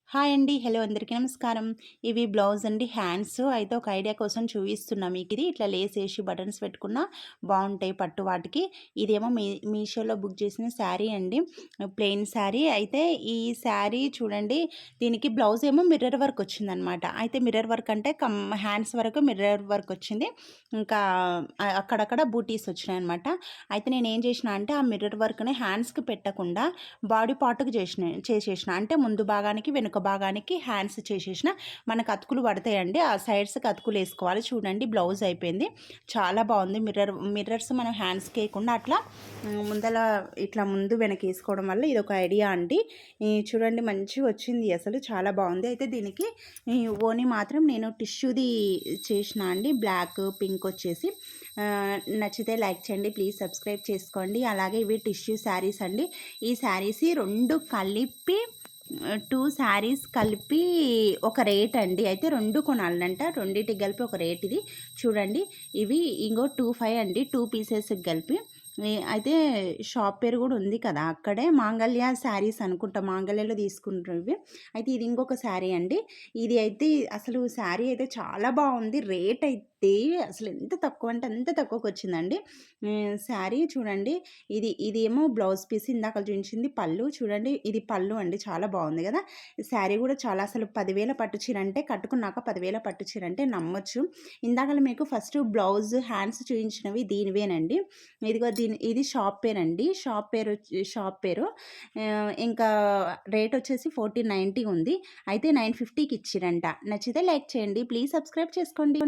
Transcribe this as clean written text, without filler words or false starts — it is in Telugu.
హాయ్ అండి. హలో అందరికీ నమస్కారం. ఇవి బ్లౌజ్ అండి హ్యాండ్స్. అయితే ఒక ఐడియా కోసం చూపిస్తున్నా మీకిది. ఇట్లా లేసేసి బటన్స్ పెట్టుకున్నా బావుంటాయి పట్టు వాటికి. ఇదేమో మీషోలో బుక్ చేసిన శారీ అండి. ప్లెయిన్ శారీ. అయితే ఈ శారీ చూడండి, దీనికి బ్లౌజ్ ఏమో మిర్రర్ వర్క్ వచ్చిందనమాట. అయితే మిర్రర్ వర్క్ అంటే హ్యాండ్స్ వరకు మిర్రర్ వర్క్ వచ్చింది. ఇంకా అక్కడక్కడ బూటీస్ వచ్చినాయనమాట. అయితే నేనేం చేసినా అంటే ఆ మిర్రర్ వర్క్‌ని హ్యాండ్స్‌కి పెట్టకుండా బాడీ పార్ట్‌కి చేసేసిన. అంటే ముందు భాగానికి, వెనుక భాగానికి హ్యాండ్స్ చేసేసిన. మనకు అతుకులు పడతాయండి. ఆ సైడ్స్‌కి అతుకులు వేసుకోవాలి. చూడండి బ్లౌజ్ అయిపోయింది. చాలా బాగుంది. మిర్రర్స్ మనం హ్యాండ్స్‌కి వేయకుండా అట్లా ముందల ఇట్లా ముందు వెనక వేసుకోవడం వల్ల ఇదొక ఐడియా అండి. చూడండి మంచిగా వచ్చింది. అసలు చాలా బాగుంది. అయితే దీనికి ఓని మాత్రం నేను టిష్యూది చేసిన అండి. బ్లాక్, పింక్ వచ్చేసి. నచ్చితే లైక్ చేయండి, ప్లీజ్ సబ్స్క్రైబ్ చేసుకోండి. అలాగే ఇవి టిష్యూ శారీస్ అండి. ఈ శారీస్ 2 కలిపి 2 శారీస్ కలిపి ఒక రేట్ అండి. అయితే 2 కొనాలంట. రెండిటికి కలిపి ఒక రేట్ ఇది. చూడండి ఇవి ఇంకో 25 అండి. 2 పీసెస్కి కలిపి. అయితే షాప్ పేరు కూడా ఉంది కదా అక్కడే. మాంగళ్య శారీస్ అనుకుంటా. మాంగళ్యలో తీసుకుంటారు ఇవి. అయితే ఇది ఇంకొక శారీ అండి. ఇది అయితే అసలు శారీ అయితే చాలా బాగుంది. రేట్ అయితే అసలు ఎంత తక్కువ అంటే అంత తక్కువకి వచ్చిందండి. శారీ చూడండి. ఇది ఏమో బ్లౌజ్ పీస్. ఇందాక చూపించింది పళ్ళు. చూడండి ఇది పళ్ళు అండి. చాలా బాగుంది కదా. శారీ కూడా చాలా అసలు 10,000 పట్టు చీర అంటే, కట్టుకున్నాక 10,000 పట్టు చీర అంటే నమ్మొచ్చు. ఇందాక మీకు ఫస్ట్ బ్లౌజ్ హ్యాండ్స్ చూపించినవి దీనివేనండి. ఇదిగో ఇది షాప్ పేరండి. షాప్ పేరు. ఇంకా రేట్ వచ్చేసి 1490 ఉంది. అయితే 950కి ఇచ్చిరంట. నచ్చితే లైక్ చేయండి, ప్లీజ్ సబ్స్క్రైబ్ చేసుకోండి.